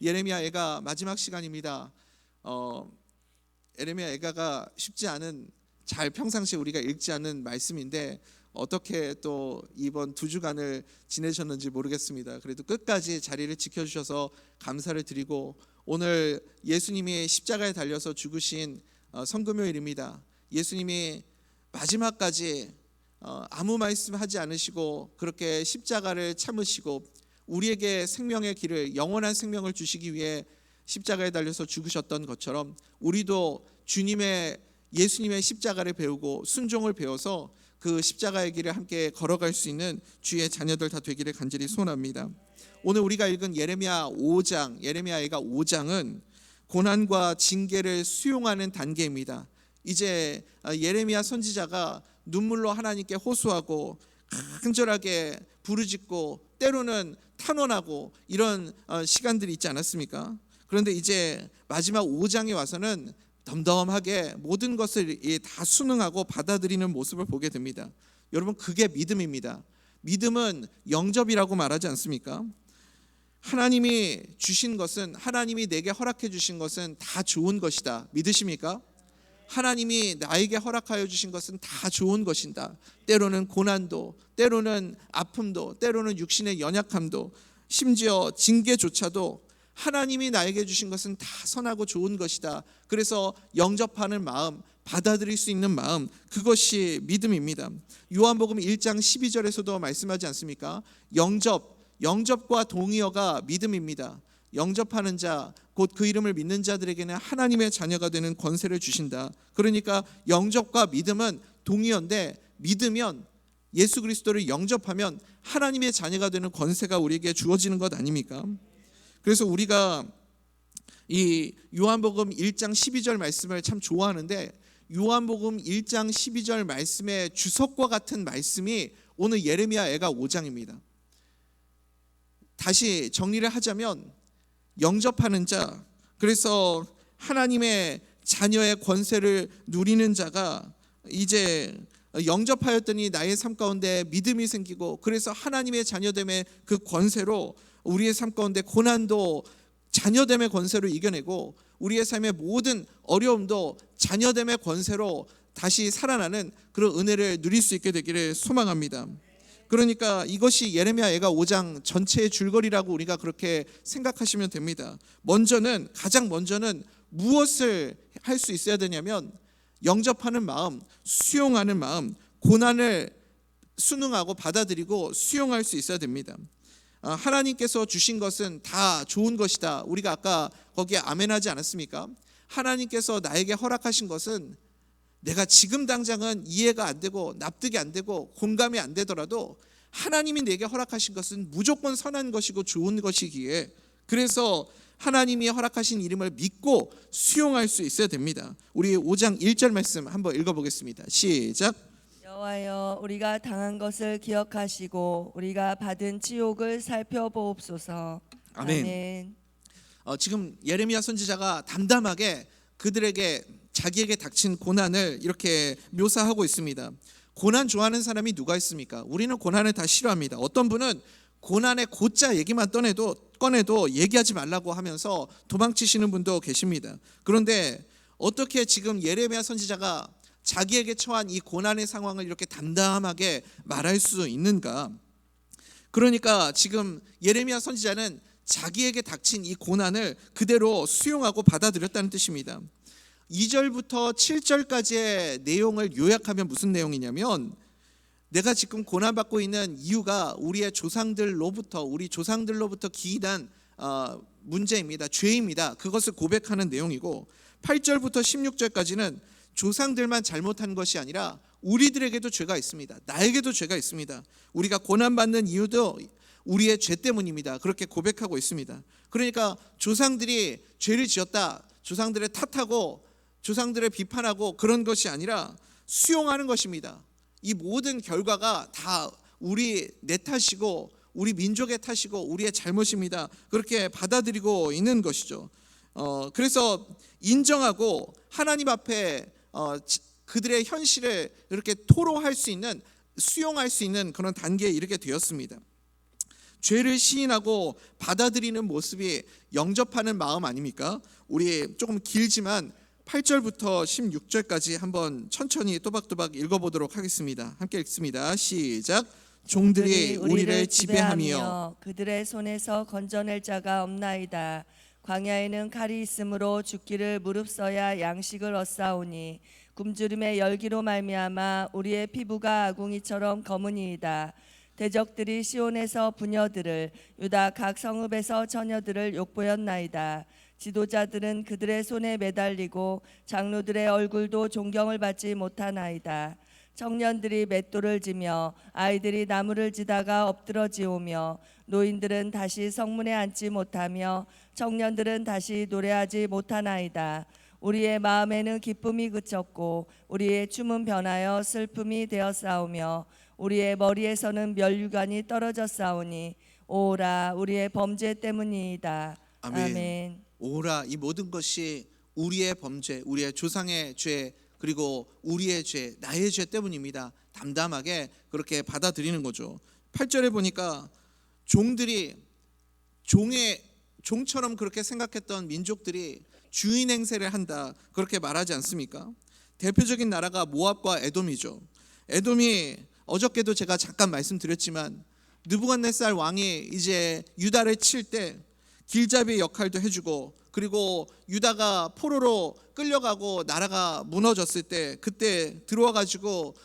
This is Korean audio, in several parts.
예레미야 애가 마지막 시간입니다. 예레미야 애가가 쉽지 않은, 잘 평상시에 우리가 읽지 않은 말씀인데 어떻게 또 이번 2주간을 지내셨는지 모르겠습니다. 그래도 끝까지 자리를 지켜주셔서 감사를 드리고, 오늘 예수님이 십자가에 달려서 죽으신 성금요일입니다. 예수님이 마지막까지 아무 말씀하지 않으시고 그렇게 십자가를 참으시고 우리에게 생명의 길을, 영원한 생명을 주시기 위해 십자가에 달려서 죽으셨던 것처럼 우리도 예수님의 십자가를 배우고 순종을 배워서 그 십자가의 길을 함께 걸어갈 수 있는 주의 자녀들 다 되기를 간절히 소원합니다. 오늘 우리가 읽은 예레미야 5장, 예레미야가 5장은 고난과 징계를 수용하는 단계입니다. 이제 예레미야 선지자가 눈물로 하나님께 호소하고 간절하게 부르짖고 때로는 탄원하고 이런 시간들이 있지 않았습니까? 그런데 이제 마지막 5장에 와서는 덤덤하게 모든 것을 다 순응하고 받아들이는 모습을 보게 됩니다. 여러분, 그게 믿음입니다. 믿음은 영접이라고 말하지 않습니까? 하나님이 주신 것은, 하나님이 내게 허락해 주신 것은 다 좋은 것이다. 믿으십니까? 하나님이 나에게 허락하여 주신 것은 다 좋은 것이다. 때로는 고난도, 때로는 아픔도, 때로는 육신의 연약함도, 심지어 징계조차도 하나님이 나에게 주신 것은 다 선하고 좋은 것이다. 그래서 영접하는 마음, 받아들일 수 있는 마음, 그것이 믿음입니다. 요한복음 1장 12절에서도 말씀하지 않습니까? 영접과 동의어가 믿음입니다. 영접하는 자, 곧 그 이름을 믿는 자들에게는 하나님의 자녀가 되는 권세를 주신다. 그러니까 영접과 믿음은 동의어인데, 믿으면, 예수 그리스도를 영접하면 하나님의 자녀가 되는 권세가 우리에게 주어지는 것 아닙니까? 그래서 우리가 이 요한복음 1장 12절 말씀을 참 좋아하는데, 요한복음 1장 12절 말씀의 주석과 같은 말씀이 오늘 예레미야 애가 5장입니다. 다시 정리를 하자면, 영접하는 자, 그래서 하나님의 자녀의 권세를 누리는 자가 이제 영접하였더니 나의 삶 가운데 믿음이 생기고, 그래서 하나님의 자녀됨의 그 권세로 우리의 삶 가운데 고난도 자녀됨의 권세로 이겨내고, 우리의 삶의 모든 어려움도 자녀됨의 권세로 다시 살아나는 그런 은혜를 누릴 수 있게 되기를 소망합니다. 그러니까 이것이 예레미야 애가 5장 전체의 줄거리라고 우리가 그렇게 생각하시면 됩니다. 가장 먼저는 무엇을 할 수 있어야 되냐면, 영접하는 마음, 수용하는 마음, 고난을 순응하고 받아들이고 수용할 수 있어야 됩니다. 하나님께서 주신 것은 다 좋은 것이다. 우리가 아까 거기에 아멘하지 않았습니까? 하나님께서 나에게 허락하신 것은 내가 지금 당장은 이해가 안 되고 납득이 안 되고 공감이 안 되더라도 하나님이 내게 허락하신 것은 무조건 선한 것이고 좋은 것이기에, 그래서 하나님이 허락하신 이름을 믿고 수용할 수 있어야 됩니다. 우리 5장 1절 말씀 한번 읽어보겠습니다. 시작. 여호와여, 우리가 당한 것을 기억하시고 우리가 받은 치욕을 살펴보옵소서. 아멘. 지금 예레미야 선지자가 담담하게 그들에게, 자기에게 닥친 고난을 이렇게 묘사하고 있습니다. 고난 좋아하는 사람이 누가 있습니까? 우리는 고난을 다 싫어합니다. 어떤 분은 고난의 고자 얘기만 꺼내도 얘기하지 말라고 하면서 도망치시는 분도 계십니다. 그런데 어떻게 지금 예레미야 선지자가 자기에게 처한 이 고난의 상황을 이렇게 담담하게 말할 수 있는가? 그러니까 지금 예레미야 선지자는 자기에게 닥친 이 고난을 그대로 수용하고 받아들였다는 뜻입니다. 2절부터 7절까지의 내용을 요약하면 무슨 내용이냐면, 내가 지금 고난받고 있는 이유가 우리 조상들로부터 기인한 문제입니다. 죄입니다. 그것을 고백하는 내용이고, 8절부터 16절까지는 조상들만 잘못한 것이 아니라 우리들에게도 죄가 있습니다. 나에게도 죄가 있습니다. 우리가 고난받는 이유도 우리의 죄 때문입니다. 그렇게 고백하고 있습니다. 그러니까 조상들이 죄를 지었다, 조상들을 탓하고 조상들을 비판하고 그런 것이 아니라 수용하는 것입니다. 이 모든 결과가 다 내 탓이고 우리 민족의 탓이고 우리의 잘못입니다. 그렇게 받아들이고 있는 것이죠. 그래서 인정하고 하나님 앞에 그들의 현실을 이렇게 토로할 수 있는, 수용할 수 있는 그런 단계에 이르게 되었습니다. 죄를 시인하고 받아들이는 모습이 영접하는 마음 아닙니까? 우리 조금 길지만 8절부터 16절까지 한번 천천히 또박또박 읽어보도록 하겠습니다. 함께 읽습니다. 시작. 종들이 우리를 지배하며 그들의 손에서 건져낼 자가 없나이다. 광야에는 칼이 있으므로 죽기를 무릅써야 양식을 얻사오니 굶주림의 열기로 말미암아 우리의 피부가 아궁이처럼 검으니이다. 대적들이 시온에서 부녀들을, 유다 각 성읍에서 처녀들을 욕보였나이다. 지도자들은 그들의 손에 매달리고 장로들의 얼굴도 존경을 받지 못하나이다. 청년들이 맷돌을 지며 아이들이 나무를 지다가 엎드러지오며 노인들은 다시 성문에 앉지 못하며 청년들은 다시 노래하지 못하나이다. 우리의 마음에는 기쁨이 그쳤고 우리의 춤은 변하여 슬픔이 되었사오며 우리의 머리에서는 면류관이 떨어졌사오니 오라 우리의 범죄 때문이이다. 아멘. 오라, 이 모든 것이 우리의 범죄, 우리의 조상의 죄, 그리고 우리의 죄, 나의 죄 때문입니다. 담담하게 그렇게 받아들이는 거죠. 8절에 보니까 종들이 종처럼 그렇게 생각했던 민족들이 주인 행세를 한다, 그렇게 말하지 않습니까? 대표적인 나라가 모압과 에돔이죠. 에돔이 어저께도 제가 잠깐 말씀드렸지만 느부갓네살 왕이 이제 유다를 칠 때 길잡이 역할도 해주고, 그리고 유다가 포로로 끌려가고 나라가 무너졌을 때 그때 들어와 가지고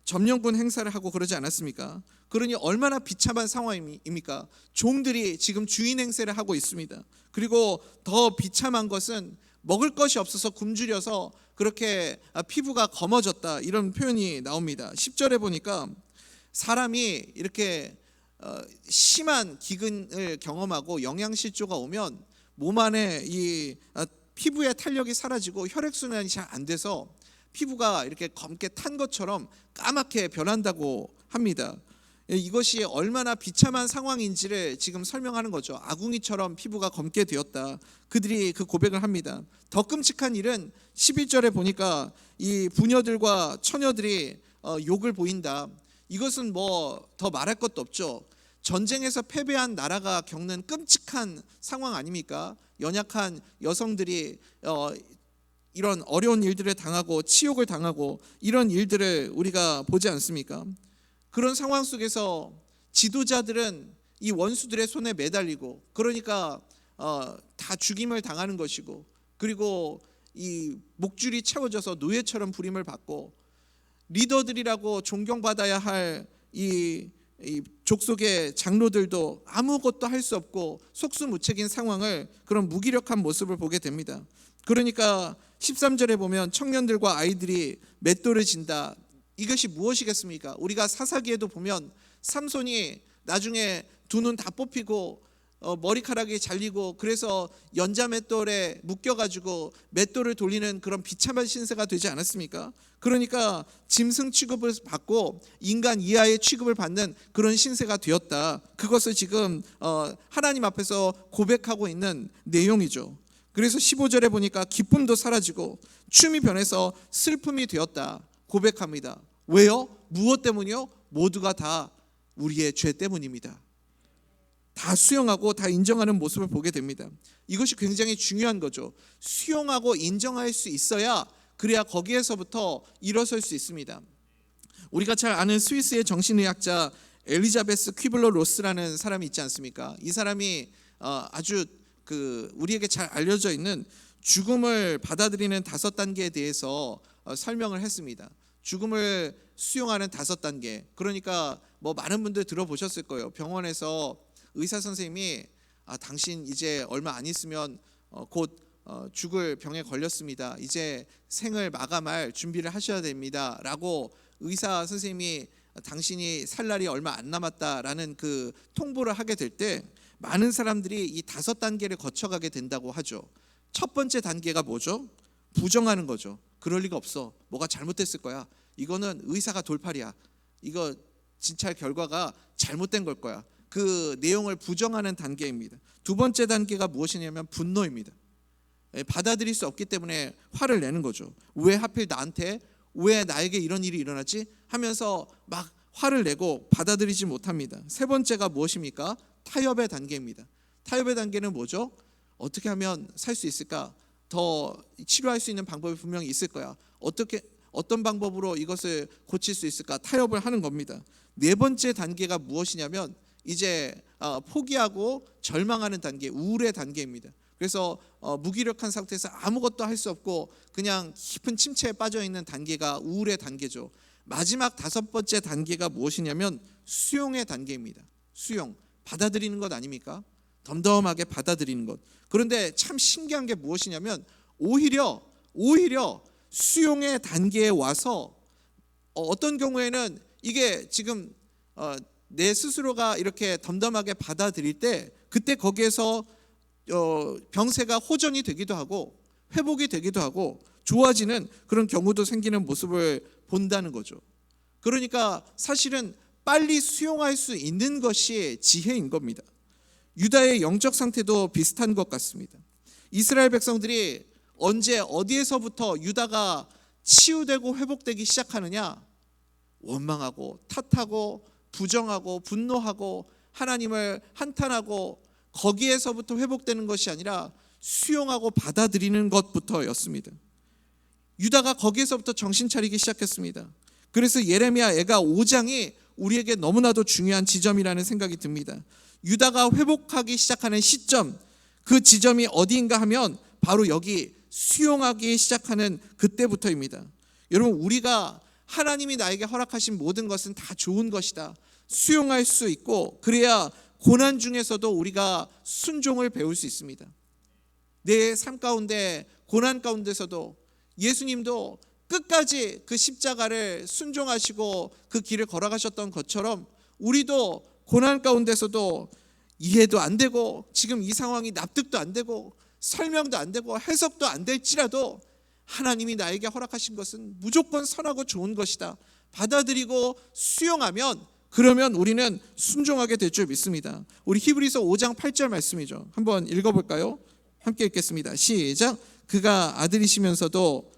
점령군 행사를 하고 그러지 않았습니까? 그러니 얼마나 비참한 상황입니까? 종들이 지금 주인 행세를 하고 있습니다. 그리고 더 비참한 것은 먹을 것이 없어서 굶주려서 그렇게 피부가 검어졌다, 이런 표현이 나옵니다. 10절에 보니까 사람이 이렇게 심한 기근을 경험하고 영양실조가 오면 몸 안에 이 피부의 탄력이 사라지고 혈액순환이 잘 안 돼서 피부가 이렇게 검게 탄 것처럼 까맣게 변한다고 합니다. 이것이 얼마나 비참한 상황인지를 지금 설명하는 거죠. 아궁이처럼 피부가 검게 되었다. 그들이 그 고백을 합니다. 더 끔찍한 일은 11절에 보니까 이 부녀들과 처녀들이 욕을 보인다. 이것은 뭐 더 말할 것도 없죠. 전쟁에서 패배한 나라가 겪는 끔찍한 상황 아닙니까? 연약한 여성들이 이런 어려운 일들을 당하고 치욕을 당하고 이런 일들을 우리가 보지 않습니까? 그런 상황 속에서 지도자들은 이 원수들의 손에 매달리고, 그러니까 다 죽임을 당하는 것이고, 그리고 이 목줄이 채워져서 노예처럼 부림을 받고, 리더들이라고 존경받아야 할 이 족속의 장로들도 아무것도 할 수 없고 속수무책인 상황을, 그런 무기력한 모습을 보게 됩니다. 그러니까 13절에 보면 청년들과 아이들이 맷돌을 진다. 이것이 무엇이겠습니까? 우리가 사사기에도 보면 삼손이 나중에 두 눈 다 뽑히고 머리카락이 잘리고, 그래서 연자 맷돌에 묶여가지고 맷돌을 돌리는 그런 비참한 신세가 되지 않았습니까? 그러니까 짐승 취급을 받고 인간 이하의 취급을 받는 그런 신세가 되었다. 그것을 지금 하나님 앞에서 고백하고 있는 내용이죠. 그래서 15절에 보니까 기쁨도 사라지고 춤이 변해서 슬픔이 되었다 고백합니다. 왜요? 무엇 때문이요? 모두가 다 우리의 죄 때문입니다. 다 수용하고 다 인정하는 모습을 보게 됩니다. 이것이 굉장히 중요한 거죠. 수용하고 인정할 수 있어야, 그래야 거기에서부터 일어설 수 있습니다. 우리가 잘 아는 스위스의 정신의학자 엘리자베스 퀴블러 로스라는 사람이 있지 않습니까? 이 사람이 아주 우리에게 잘 알려져 있는 죽음을 받아들이는 5단계에 대해서 설명을 했습니다. 죽음을 수용하는 5단계. 그러니까 뭐 많은 분들 들어보셨을 거예요. 병원에서 의사 선생님이 당신 이제 얼마 안 있으면 곧 죽을 병에 걸렸습니다. 이제 생을 마감할 준비를 하셔야 됩니다. 라고 의사 선생님이 당신이 살 날이 얼마 안 남았다라는 그 통보를 하게 될 때 많은 사람들이 이 5단계를 거쳐가게 된다고 하죠. 첫 번째 단계가 뭐죠? 부정하는 거죠. 그럴 리가 없어. 뭐가 잘못됐을 거야. 이거는 의사가 돌팔이야. 이거 진찰 결과가 잘못된 걸 거야. 그 내용을 부정하는 단계입니다. 두 번째 단계가 무엇이냐면 분노입니다. 받아들일 수 없기 때문에 화를 내는 거죠. 왜 하필 나한테, 왜 나에게 이런 일이 일어났지? 하면서 막 화를 내고 받아들이지 못합니다. 세 번째가 무엇입니까? 타협의 단계입니다. 타협의 단계는 뭐죠? 어떻게 하면 살 수 있을까? 더 치료할 수 있는 방법이 분명히 있을 거야. 어떤 방법으로 이것을 고칠 수 있을까? 타협을 하는 겁니다. 네 번째 단계가 무엇이냐면 이제 포기하고 절망하는 단계, 우울의 단계입니다. 그래서 무기력한 상태에서 아무것도 할 수 없고 그냥 깊은 침체에 빠져 있는 단계가 우울의 단계죠. 마지막 다섯 번째 단계가 무엇이냐면 수용의 단계입니다. 수용, 받아들이는 것 아닙니까? 덤덤하게 받아들이는 것. 그런데 참 신기한 게 무엇이냐면 오히려 수용의 단계에 와서 어떤 경우에는 이게 지금 내 스스로가 이렇게 덤덤하게 받아들일 때 그때 거기에서 병세가 호전이 되기도 하고 회복이 되기도 하고 좋아지는 그런 경우도 생기는 모습을 본다는 거죠. 그러니까 사실은 빨리 수용할 수 있는 것이 지혜인 겁니다. 유다의 영적 상태도 비슷한 것 같습니다. 이스라엘 백성들이 언제 어디에서부터 유다가 치유되고 회복되기 시작하느냐? 원망하고 탓하고 부정하고 분노하고 하나님을 한탄하고 거기에서부터 회복되는 것이 아니라 수용하고 받아들이는 것부터였습니다. 유다가 거기에서부터 정신 차리기 시작했습니다. 그래서 예레미야가 5장이 우리에게 너무나도 중요한 지점이라는 생각이 듭니다. 유다가 회복하기 시작하는 시점, 그 지점이 어디인가 하면 바로 여기 수용하기 시작하는 그때부터입니다. 여러분, 우리가 하나님이 나에게 허락하신 모든 것은 다 좋은 것이다, 수용할 수 있고 그래야 고난 중에서도 우리가 순종을 배울 수 있습니다. 내 삶 가운데 고난 가운데서도 예수님도 끝까지 그 십자가를 순종하시고 그 길을 걸어가셨던 것처럼 우리도 고난 가운데서도 이해도 안 되고 지금 이 상황이 납득도 안 되고 설명도 안 되고 해석도 안 될지라도 하나님이 나에게 허락하신 것은 무조건 선하고 좋은 것이다, 받아들이고 수용하면 그러면 우리는 순종하게 될 줄 믿습니다. 우리 히브리서 5장 8절 말씀이죠. 한번 읽어볼까요? 함께 읽겠습니다. 시작. 그가 아들이시면서도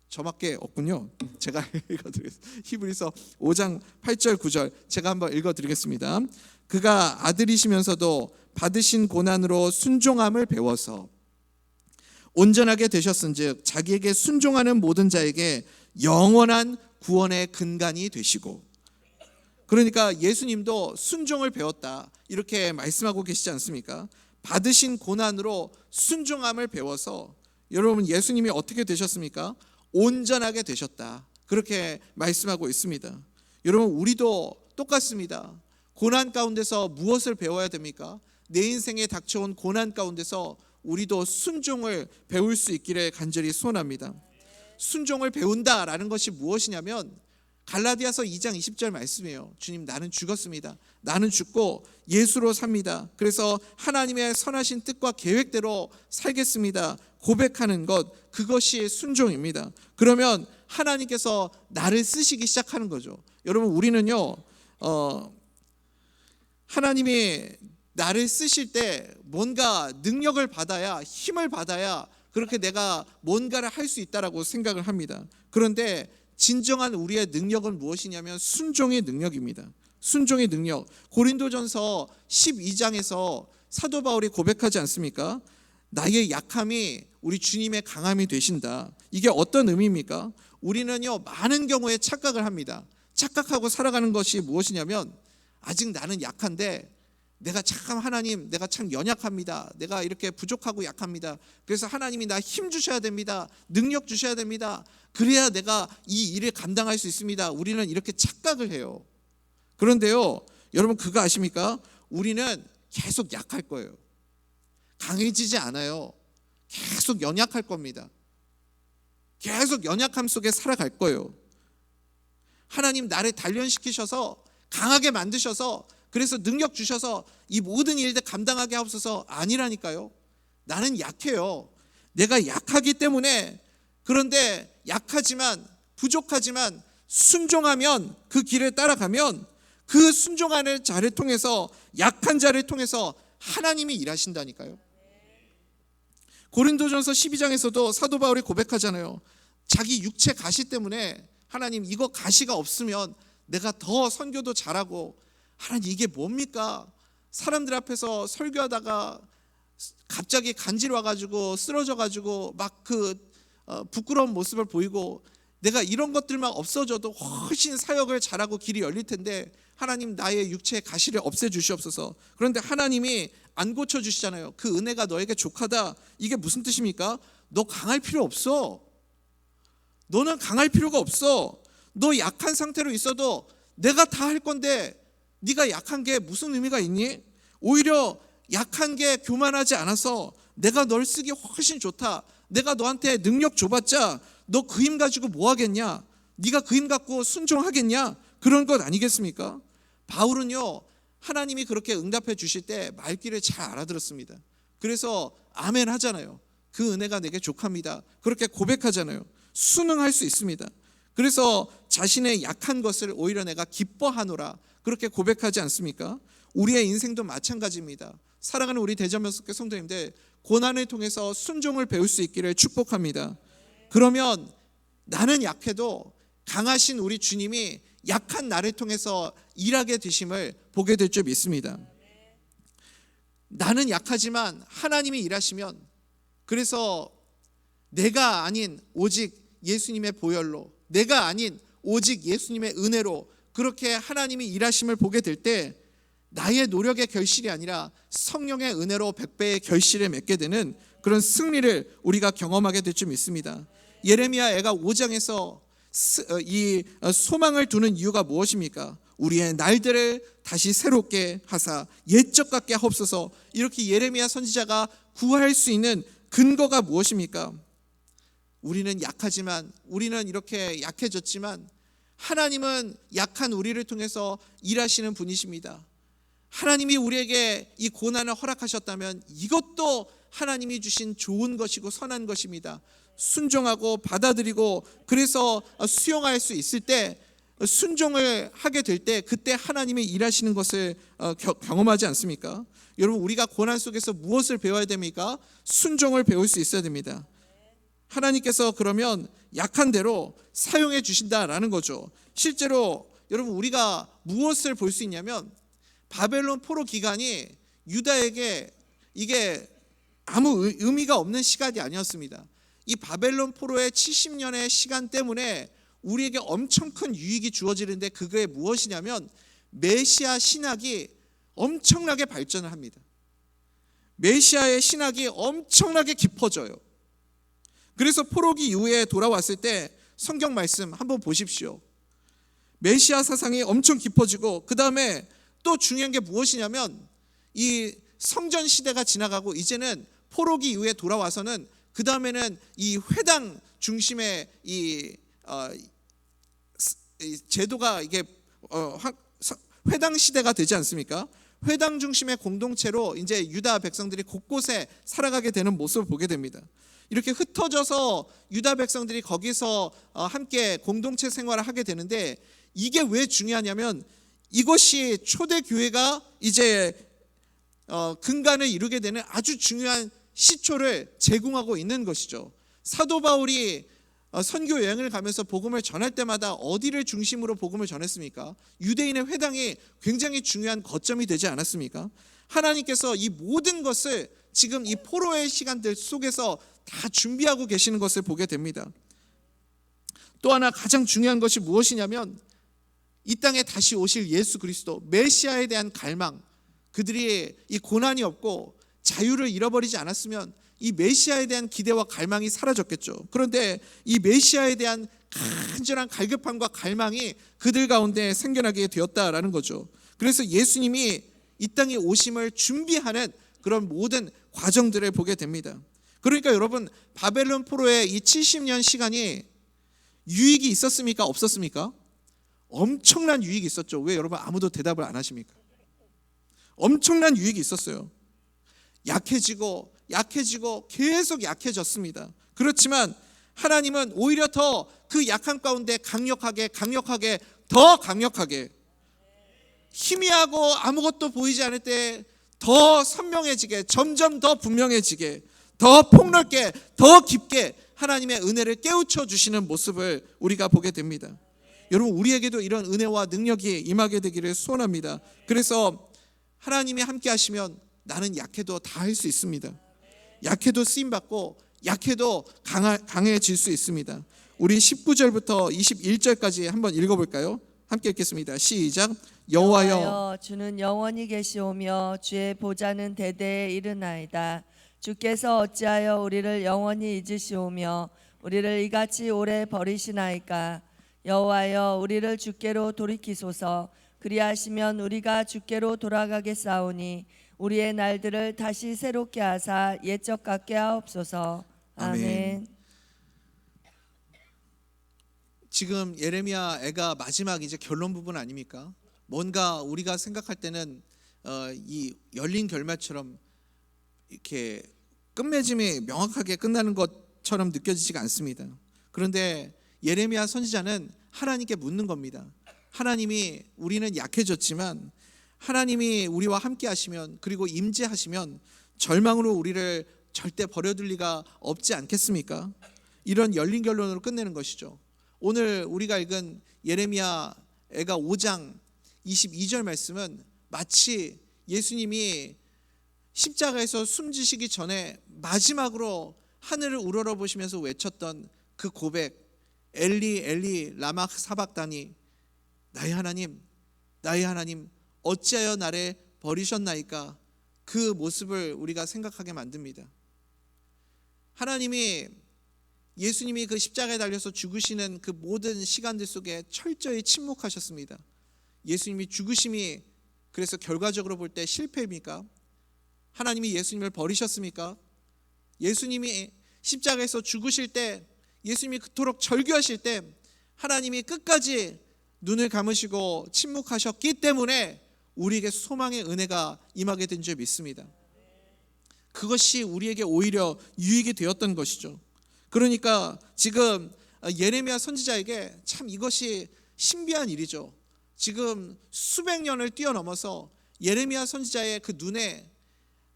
저밖에 없군요. 제가 읽어드리겠습니다. 히브리서 5장 8절 9절 제가 한번 읽어드리겠습니다. 그가 아들이시면서도 받으신 고난으로 순종함을 배워서 온전하게 되셨은즉 자기에게 순종하는 모든 자에게 영원한 구원의 근간이 되시고. 그러니까 예수님도 순종을 배웠다 이렇게 말씀하고 계시지 않습니까? 받으신 고난으로 순종함을 배워서 여러분 예수님이 어떻게 되셨습니까? 온전하게 되셨다 그렇게 말씀하고 있습니다. 여러분 우리도 똑같습니다. 고난 가운데서 무엇을 배워야 됩니까? 내 인생에 닥쳐온 고난 가운데서 우리도 순종을 배울 수 있기를 간절히 소원합니다. 순종을 배운다라는 것이 무엇이냐면 갈라디아서 2장 20절 말씀이에요. 주님, 나는 죽었습니다. 나는 죽고 예수로 삽니다. 그래서 하나님의 선하신 뜻과 계획대로 살겠습니다. 고백하는 것, 그것이 순종입니다. 그러면 하나님께서 나를 쓰시기 시작하는 거죠. 여러분 우리는요 하나님이 나를 쓰실 때 뭔가 능력을 받아야, 힘을 받아야 그렇게 내가 뭔가를 할 수 있다라고 생각을 합니다. 그런데 진정한 우리의 능력은 무엇이냐면 순종의 능력입니다. 순종의 능력. 고린도전서 12장에서 사도 바울이 고백하지 않습니까? 나의 약함이 우리 주님의 강함이 되신다. 이게 어떤 의미입니까? 우리는요 많은 경우에 착각을 합니다. 착각하고 살아가는 것이 무엇이냐면 아직 나는 약한데 내가 참 하나님, 내가 참 연약합니다. 내가 이렇게 부족하고 약합니다. 그래서 하나님이 나 힘 주셔야 됩니다. 능력 주셔야 됩니다. 그래야 내가 이 일을 감당할 수 있습니다. 우리는 이렇게 착각을 해요. 그런데요, 여러분 그거 아십니까? 우리는 계속 약할 거예요. 강해지지 않아요. 계속 연약할 겁니다. 계속 연약함 속에 살아갈 거예요. 하나님 나를 단련시키셔서 강하게 만드셔서 그래서 능력 주셔서 이 모든 일들 감당하게 하옵소서 아니라니까요. 나는 약해요. 내가 약하기 때문에 그런데 약하지만 부족하지만 순종하면 그 길을 따라가면 그 순종하는 자를 통해서 약한 자를 통해서 하나님이 일하신다니까요. 고린도전서 12장에서도 사도 바울이 고백하잖아요. 자기 육체 가시 때문에 하나님 이거 가시가 없으면 내가 더 선교도 잘하고, 하나님 이게 뭡니까? 사람들 앞에서 설교하다가 갑자기 간질 와가지고 쓰러져가지고 막 부끄러운 모습을 보이고, 내가 이런 것들만 없어져도 훨씬 사역을 잘하고 길이 열릴 텐데 하나님 나의 육체의 가시를 없애주시옵소서. 그런데 하나님이 안 고쳐주시잖아요. 그 은혜가 너에게 족하다. 이게 무슨 뜻입니까? 너 강할 필요 없어. 너는 강할 필요가 없어. 너 약한 상태로 있어도 내가 다 할 건데 네가 약한 게 무슨 의미가 있니? 오히려 약한 게 교만하지 않아서 내가 널 쓰기 훨씬 좋다. 내가 너한테 능력 줘봤자 너 그 힘 가지고 뭐 하겠냐? 네가 그 힘 갖고 순종하겠냐? 그런 것 아니겠습니까? 바울은요, 하나님이 그렇게 응답해 주실 때 말귀를 잘 알아들었습니다. 그래서 아멘 하잖아요. 그 은혜가 내게 족합니다. 그렇게 고백하잖아요. 순응할 수 있습니다. 그래서 자신의 약한 것을 오히려 내가 기뻐하노라, 그렇게 고백하지 않습니까? 우리의 인생도 마찬가지입니다. 사랑하는 우리 대전면석교 성도님들, 고난을 통해서 순종을 배울 수 있기를 축복합니다. 그러면 나는 약해도 강하신 우리 주님이 약한 나를 통해서 일하게 되심을 보게 될 줄 믿습니다. 나는 약하지만 하나님이 일하시면, 그래서 내가 아닌 오직 예수님의 보혈로, 내가 아닌 오직 예수님의 은혜로 그렇게 하나님이 일하심을 보게 될 때 나의 노력의 결실이 아니라 성령의 은혜로 100배의 결실을 맺게 되는 그런 승리를 우리가 경험하게 될 줄 믿습니다. 예레미야 애가 5장에서 이 소망을 두는 이유가 무엇입니까? 우리의 날들을 다시 새롭게 하사 옛적 같게 하옵소서. 이렇게 예레미야 선지자가 구할 수 있는 근거가 무엇입니까? 우리는 약하지만, 우리는 이렇게 약해졌지만 하나님은 약한 우리를 통해서 일하시는 분이십니다. 하나님이 우리에게 이 고난을 허락하셨다면 이것도 하나님이 주신 좋은 것이고 선한 것입니다. 순종하고 받아들이고, 그래서 수용할 수 있을 때, 순종을 하게 될 때 그때 하나님이 일하시는 것을 경험하지 않습니까? 여러분, 우리가 고난 속에서 무엇을 배워야 됩니까? 순종을 배울 수 있어야 됩니다. 하나님께서 그러면 약한 대로 사용해 주신다라는 거죠. 실제로 여러분, 우리가 무엇을 볼 수 있냐면, 바벨론 포로 기간이 유다에게 이게 아무 의미가 없는 시간이 아니었습니다. 이 바벨론 포로의 70년의 시간 때문에 우리에게 엄청 큰 유익이 주어지는데, 그게 무엇이냐면 메시아 신학이 엄청나게 발전을 합니다. 메시아의 신학이 엄청나게 깊어져요. 그래서 포로기 이후에 돌아왔을 때 성경 말씀 한번 보십시오. 메시아 사상이 엄청 깊어지고, 그 다음에 또 중요한 게 무엇이냐면, 이 성전 시대가 지나가고 이제는 포로기 이후에 돌아와서는 그 다음에는 이 회당 중심의 이 제도가 이게 회당 시대가 되지 않습니까? 회당 중심의 공동체로 이제 유다 백성들이 곳곳에 살아가게 되는 모습을 보게 됩니다. 이렇게 흩어져서 유다 백성들이 거기서 함께 공동체 생활을 하게 되는데, 이게 왜 중요하냐면 이것이 초대교회가 이제 근간을 이루게 되는 아주 중요한 시초를 제공하고 있는 것이죠. 사도 바울이 선교 여행을 가면서 복음을 전할 때마다 어디를 중심으로 복음을 전했습니까? 유대인의 회당이 굉장히 중요한 거점이 되지 않았습니까? 하나님께서 이 모든 것을 지금 이 포로의 시간들 속에서 다 준비하고 계시는 것을 보게 됩니다. 또 하나 가장 중요한 것이 무엇이냐면, 이 땅에 다시 오실 예수 그리스도, 메시아에 대한 갈망. 그들이 이 고난이 없고 자유를 잃어버리지 않았으면 이 메시아에 대한 기대와 갈망이 사라졌겠죠. 그런데 이 메시아에 대한 간절한 갈급함과 갈망이 그들 가운데 생겨나게 되었다라는 거죠. 그래서 예수님이 이 땅에 오심을 준비하는 그런 모든 과정들을 보게 됩니다. 그러니까 여러분, 바벨론 포로의 이 70년 시간이 유익이 있었습니까? 없었습니까? 엄청난 유익이 있었죠. 왜 여러분 아무도 대답을 안 하십니까? 엄청난 유익이 있었어요. 약해지고 계속 약해졌습니다. 그렇지만 하나님은 오히려 더 그 약한 가운데 강력하게 더 강력하게, 희미하고 아무것도 보이지 않을 때 더 선명해지게, 점점 더 분명해지게, 더 폭넓게, 더 깊게 하나님의 은혜를 깨우쳐 주시는 모습을 우리가 보게 됩니다. 여러분 우리에게도 이런 은혜와 능력이 임하게 되기를 소원합니다. 그래서 하나님이 함께 하시면 나는 약해도 다 할 수 있습니다. 약해도 쓰임받고 약해도 강해질 수 있습니다. 우리 19절부터 21절까지 한번 읽어볼까요? 함께 읽겠습니다. 시작. 여호와여 주는 영원히 계시오며 주의 보좌는 대대에 이르나이다. 주께서 어찌하여 우리를 영원히 잊으시오며 우리를 이같이 오래 버리시나이까. 여호와여 우리를 주께로 돌이키소서. 그리하시면 우리가 주께로 돌아가겠사오니 우리의 날들을 다시 새롭게 하사 옛적 같게 하옵소서. 아멘. 지금 예레미야 애가 마지막 이제 결론 부분 아닙니까? 뭔가 우리가 생각할 때는 이 열린 결말처럼 이렇게 끝맺음이 명확하게 끝나는 것처럼 느껴지지가 않습니다. 그런데 예레미야 선지자는 하나님께 묻는 겁니다. 하나님이 우리는 약해졌지만 하나님이 우리와 함께 하시면 그리고 임재하시면 절망으로 우리를 절대 버려둘 리가 없지 않겠습니까? 이런 열린 결론으로 끝내는 것이죠. 오늘 우리가 읽은 예레미야 애가 5장 22절 말씀은 마치 예수님이 십자가에서 숨지시기 전에 마지막으로 하늘을 우러러보시면서 외쳤던 그 고백, 엘리 엘리 라마 사박다니, 나의 하나님 어찌하여 나를 버리셨나이까. 그 모습을 우리가 생각하게 만듭니다. 하나님이 예수님이 그 십자가에 달려서 죽으시는 그 모든 시간들 속에 철저히 침묵하셨습니다. 예수님이 죽으심이 그래서 결과적으로 볼 때 실패입니까? 하나님이 예수님을 버리셨습니까? 예수님이 십자가에서 죽으실 때, 예수님이 그토록 절규하실 때 하나님이 끝까지 눈을 감으시고 침묵하셨기 때문에 우리에게 소망의 은혜가 임하게 된 줄 믿습니다. 그것이 우리에게 오히려 유익이 되었던 것이죠. 그러니까 지금 예레미야 선지자에게 참 이것이 신비한 일이죠. 지금 수백 년을 뛰어넘어서 예레미야 선지자의 그 눈에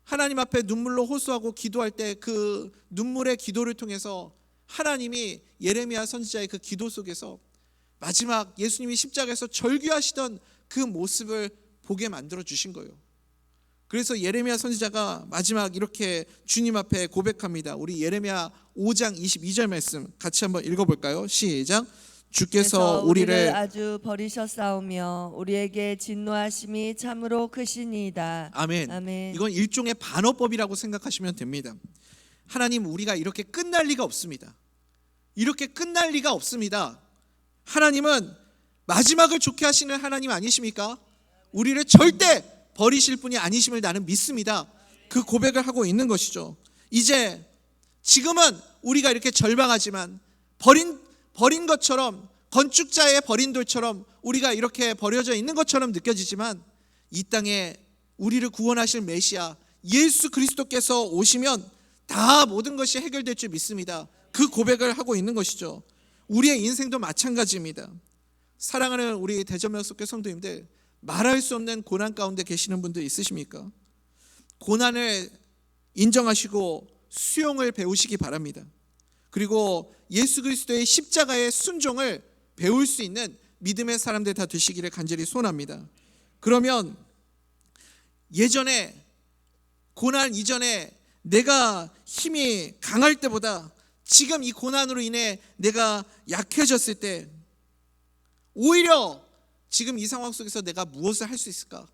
하나님 앞에 눈물로 호소하고 기도할 때 그 눈물의 기도를 통해서 하나님이 예레미야 선지자의 그 기도 속에서 마지막 예수님이 십자가에서 절규하시던 그 모습을 보게 만들어 주신 거예요. 그래서 예레미야 선지자가 마지막 이렇게 주님 앞에 고백합니다. 우리 예레미야 5장 22절 말씀 같이 한번 읽어볼까요? 시작. 주께서 우리를 아주 버리셨사오며 우리에게 진노하심이 참으로 크시니이다. 아멘. 아멘. 이건 일종의 반어법이라고 생각하시면 됩니다. 하나님, 우리가 이렇게 끝날 리가 없습니다. 이렇게 끝날 리가 없습니다. 하나님은 마지막을 좋게 하시는 하나님 아니십니까? 우리를 절대 버리실 분이 아니심을 나는 믿습니다. 그 고백을 하고 있는 것이죠. 이제 지금은 우리가 이렇게 절망하지만 버린 것처럼, 건축자의 버린 돌처럼 우리가 이렇게 버려져 있는 것처럼 느껴지지만 이 땅에 우리를 구원하실 메시아 예수 그리스도께서 오시면 다 모든 것이 해결될 줄 믿습니다. 그 고백을 하고 있는 것이죠. 우리의 인생도 마찬가지입니다. 사랑하는 우리 대전명석교 성도님들, 말할 수 없는 고난 가운데 계시는 분들 있으십니까? 고난을 인정하시고 수용을 배우시기 바랍니다. 그리고 예수 그리스도의 십자가의 순종을 배울 수 있는 믿음의 사람들 다 되시기를 간절히 소원합니다. 그러면 예전에 고난 이전에 내가 힘이 강할 때보다 지금 이 고난으로 인해 내가 약해졌을 때 오히려 지금 이 상황 속에서 내가 무엇을 할 수 있을까?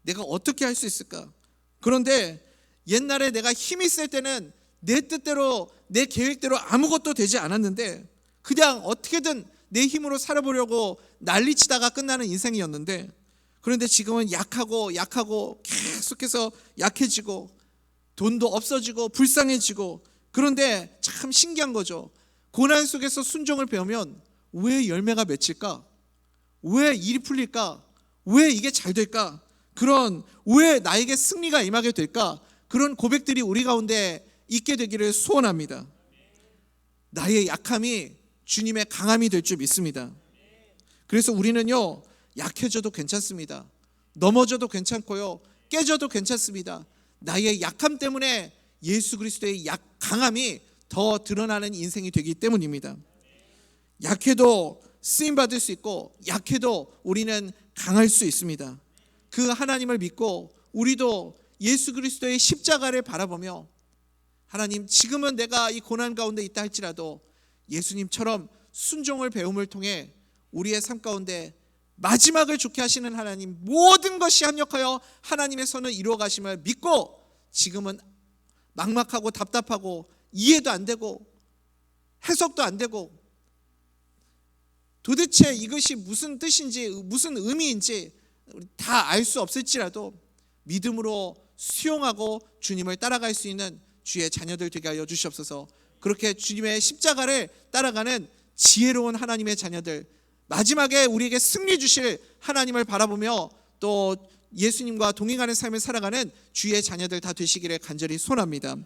내가 어떻게 할 수 있을까? 그런데 옛날에 내가 힘이 셀 때는 내 뜻대로 내 계획대로 아무것도 되지 않았는데 그냥 어떻게든 내 힘으로 살아보려고 난리치다가 끝나는 인생이었는데, 그런데 지금은 약하고 계속해서 약해지고 돈도 없어지고 불쌍해지고, 그런데 참 신기한 거죠. 고난 속에서 순종을 배우면 왜 열매가 맺힐까? 왜 일이 풀릴까? 왜 이게 잘 될까? 왜 나에게 승리가 임하게 될까? 그런 고백들이 우리 가운데 있게 되기를 소원합니다. 나의 약함이 주님의 강함이 될 줄 믿습니다. 그래서 우리는요, 약해져도 괜찮습니다. 넘어져도 괜찮고요, 깨져도 괜찮습니다. 나의 약함 때문에 예수 그리스도의 강함이 더 드러나는 인생이 되기 때문입니다. 약해도 쓰임 받을 수 있고 약해도 우리는 강할 수 있습니다. 그 하나님을 믿고 우리도 예수 그리스도의 십자가를 바라보며 하나님, 지금은 내가 이 고난 가운데 있다 할지라도 예수님처럼 순종을 배움을 통해 우리의 삶 가운데 마지막을 좋게 하시는 하나님, 모든 것이 합력하여 하나님의 선을 이루어 가심을 믿고 지금은 막막하고 답답하고 이해도 안 되고 해석도 안 되고 도대체 이것이 무슨 뜻인지 무슨 의미인지 다 알 수 없을지라도 믿음으로 수용하고 주님을 따라갈 수 있는 주의 자녀들 되게 하여 주시옵소서. 그렇게 주님의 십자가를 따라가는 지혜로운 하나님의 자녀들, 마지막에 우리에게 승리 주실 하나님을 바라보며 또 예수님과 동행하는 삶을 살아가는 주의 자녀들 다 되시기를 간절히 소원합니다.